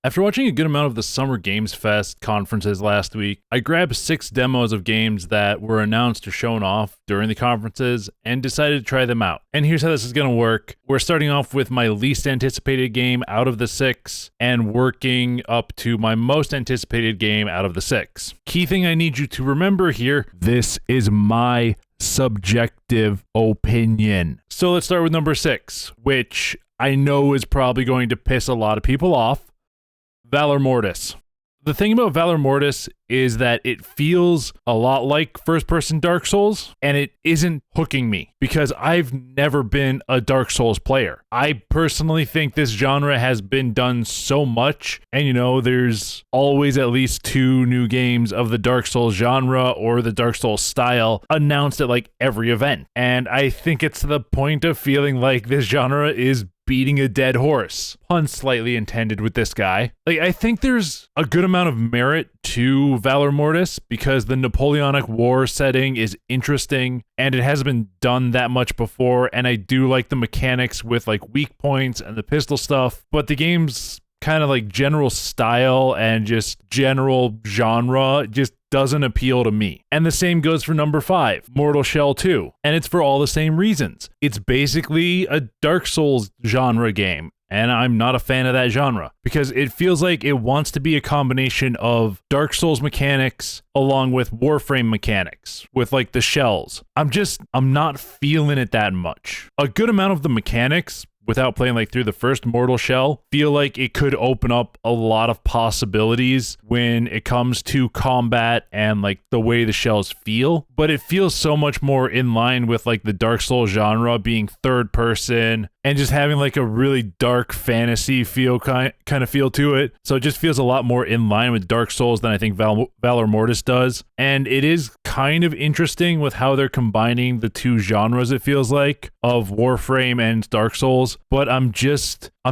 After watching a good amount of the Summer Games Fest conferences last week, I grabbed 6 demos of games that were announced or shown off during the conferences and decided to try them out. And here's how this is going to work. We're starting off with my least anticipated game out of the 6 and working up to my most anticipated game out of the 6. Key thing I need you to remember here, this is my subjective opinion. So let's start with number 6, which I know is probably going to piss a lot of people off. Valor Mortis. The thing about Valor Mortis is that it feels a lot like first-person Dark Souls, and it isn't hooking me because I've never been a Dark Souls player. I personally think this genre has been done so much, and there's always at least 2 new games of the Dark Souls genre or the Dark Souls style announced at like every event. And I think it's to the point of feeling like this genre is beating a dead horse. Pun slightly intended with this guy. I think there's a good amount of merit to Valor Mortis because the Napoleonic War setting is interesting and it hasn't been done that much before, and I do like the mechanics with like weak points and the pistol stuff, but the game's kind of like general style and just general genre just doesn't appeal to me. And the same goes for number 5, Mortal Shell 2. And it's for all the same reasons. It's basically a Dark Souls genre game. And I'm not a fan of that genre because it feels like it wants to be a combination of Dark Souls mechanics along with Warframe mechanics with like the shells. I'm not feeling it that much. A good amount of the mechanics, without playing like through the first Mortal Shell, feel like it could open up a lot of possibilities when it comes to combat and like the way the shells feel. But it feels so much more in line with like the Dark Souls genre being third person and just having like a really dark fantasy feel kind of feel to it. So it just feels a lot more in line with Dark Souls than I think Valor Mortis does. And it is kind of interesting with how they're combining the 2 genres, it feels like, of Warframe and Dark Souls. But I'm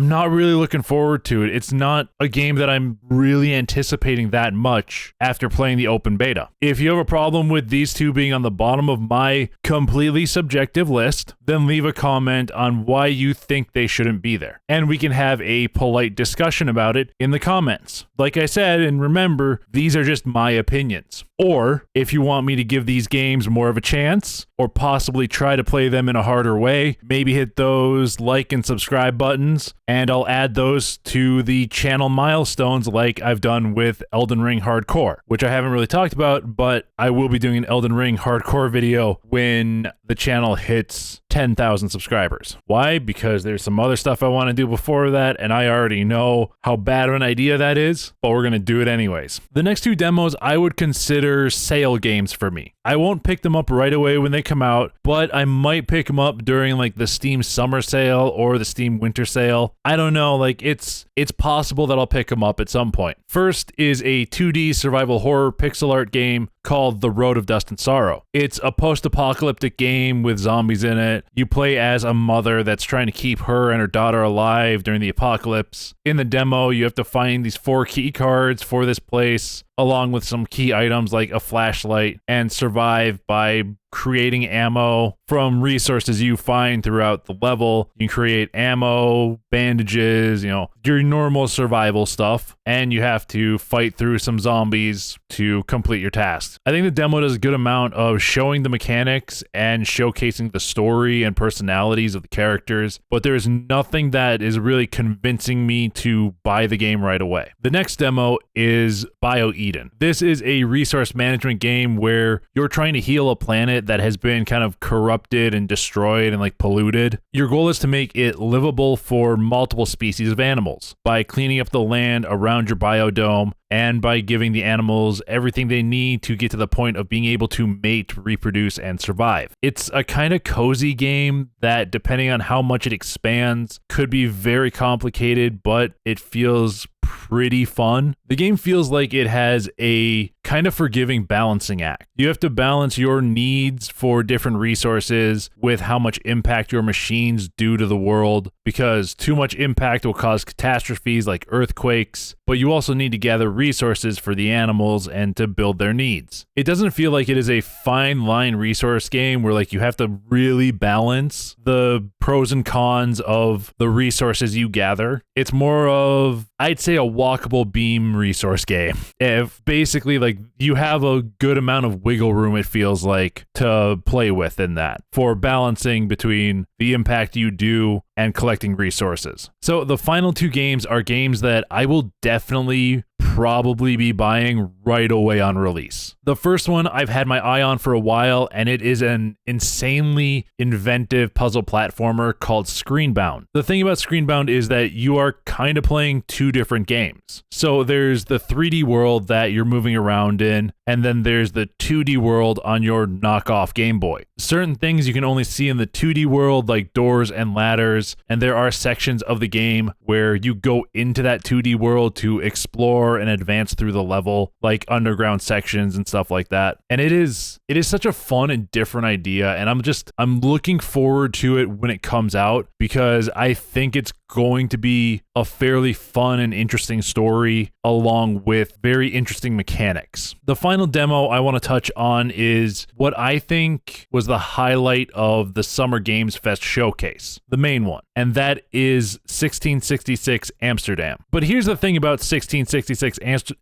not really looking forward to it. It's not a game that I'm really anticipating that much after playing the open beta. If you have a problem with these 2 being on the bottom of my completely subjective list, then leave a comment on why you think they shouldn't be there. And we can have a polite discussion about it in the comments. Like I said, and remember, these are just my opinions. Or if you want me to give these games more of a chance, or possibly try to play them in a harder way, maybe hit those like and subscribe buttons, and I'll add those to the channel milestones like I've done with Elden Ring Hardcore, which I haven't really talked about, but I will be doing an Elden Ring Hardcore video when the channel hits 10,000 subscribers. Why? Because there's some other stuff I want to do before that, and I already know how bad of an idea that is, but we're going to do it anyways. The next 2 demos I would consider sale games for me. I won't pick them up right away when they come out, but I might pick them up during like the Steam summer sale or the Steam winter sale. I don't know, like it's possible that I'll pick them up at some point. First is a 2D survival horror pixel art game called The Road of Dust and Sorrow. It's a post-apocalyptic game with zombies in it. You play as a mother that's trying to keep her and her daughter alive during the apocalypse. In the demo, you have to find these 4 key cards for this place, along with some key items like a flashlight, and survive by creating ammo from resources you find throughout the level. You can create ammo, bandages, your normal survival stuff, and you have to fight through some zombies to complete your tasks. I think the demo does a good amount of showing the mechanics and showcasing the story and personalities of the characters, but there is nothing that is really convincing me to buy the game right away. The next demo is BioEden. This is a resource management game where you're trying to heal a planet that has been kind of corrupted and destroyed and like polluted. Your goal is to make it livable for multiple species of animals by cleaning up the land around your biodome and by giving the animals everything they need to get to the point of being able to mate, reproduce, and survive. It's a kind of cozy game that, depending on how much it expands, could be very complicated, but it feels pretty fun. The game feels like it has a kind of forgiving balancing act. You have to balance your needs for different resources with how much impact your machines do to the world, because too much impact will cause catastrophes like earthquakes, but you also need to gather resources for the animals and to build their needs. It doesn't feel like it is a fine line resource game where like you have to really balance the pros and cons of the resources you gather. It's more of, I'd say, a walkable beam resource game. If basically like you have a good amount of wiggle room, it feels like, to play with in that for balancing between the impact you do and collecting resources. So the final two games are games that I will definitely probably be buying right away on release. The first one I've had my eye on for a while, and it is an insanely inventive puzzle platformer called Screenbound. The thing about Screenbound is that you are kind of playing two different games. So there's the 3D world that you're moving around in, and then there's the 2D world on your knockoff Game Boy. Certain things you can only see in the 2D world, like doors and ladders, and there are sections of the game where you go into that 2D world to explore and advance through the level, like underground sections and stuff like that. And it is such a fun and different idea, and I'm looking forward to it when it comes out, because I think it's going to be a fairly fun and interesting story along with very interesting mechanics. The final demo I want to touch on is what I think was the highlight of the Summer Games Fest showcase, the main one, and that is 1666 Amsterdam. But here's the thing about 1666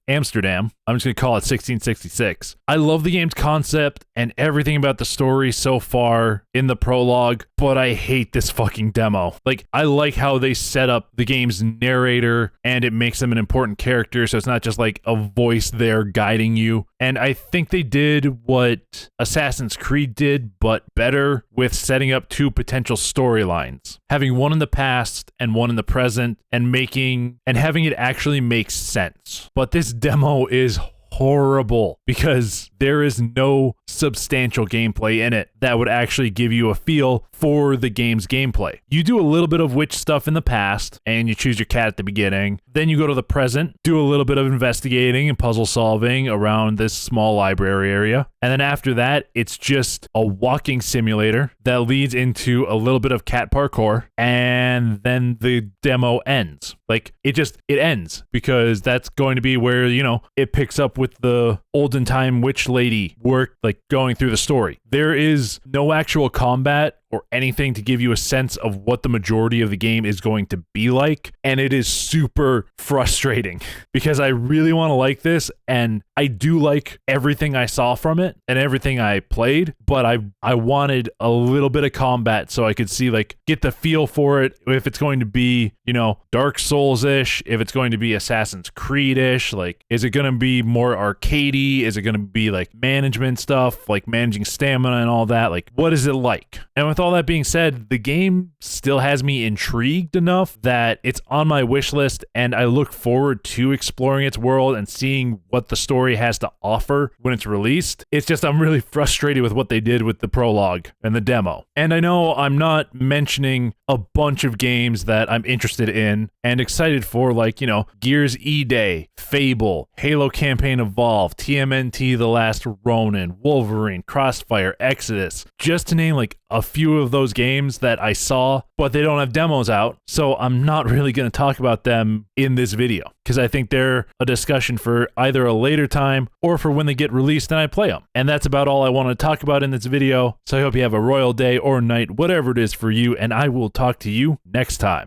Amsterdam, I'm just going to call it 1666. I love the game's concept and everything about the story so far in the prologue, but I hate this fucking demo. Like, I like how they set up the game's narrator and it makes them an important character, so it's not just like a voice there guiding you. And I think they did what Assassin's Creed did, but better, with setting up two potential storylines, having one in the past and one in the present, and having it actually make sense. But this demo is horrible because there is no substantial gameplay in it that would actually give you a feel for the game's gameplay. You do a little bit of witch stuff in the past and you choose your cat at the beginning. Then you go to the present, do a little bit of investigating and puzzle solving around this small library area. And then after that, it's just a walking simulator that leads into a little bit of cat parkour, and then the demo ends. Like, it ends, because that's going to be where, it picks up with the olden time witch lady work, like going through the story. There is no actual combat or anything to give you a sense of what the majority of the game is going to be like, and it is super frustrating because I really want to like this, and I do like everything I saw from it and everything I played, but I wanted a little bit of combat so I could see, like, get the feel for it, if it's going to be, Dark Souls-ish, if it's going to be Assassin's Creed-ish, like, is it going to be more arcadey? Is it going to be like management stuff, like managing stamina and all that? Like, what is it like? And with all that being said, the game still has me intrigued enough that it's on my wish list, and I look forward to exploring its world and seeing what the story has to offer when it's released. It's just, I'm really frustrated with what they did with the prologue and the demo. And I know I'm not mentioning a bunch of games that I'm interested in and excited for, like, Gears E-Day, Fable, Halo Campaign Evolved, TMNT The Last Ronin, Wolverine, Crossfire, Exodus, just to name like a few of those games that I saw, but they don't have demos out, so I'm not really going to talk about them in this video, because I think they're a discussion for either a later time or for when they get released and I play them. And that's about all I want to talk about in this video, so I hope you have a royal day or night, whatever it is for you, and I will talk to you next time.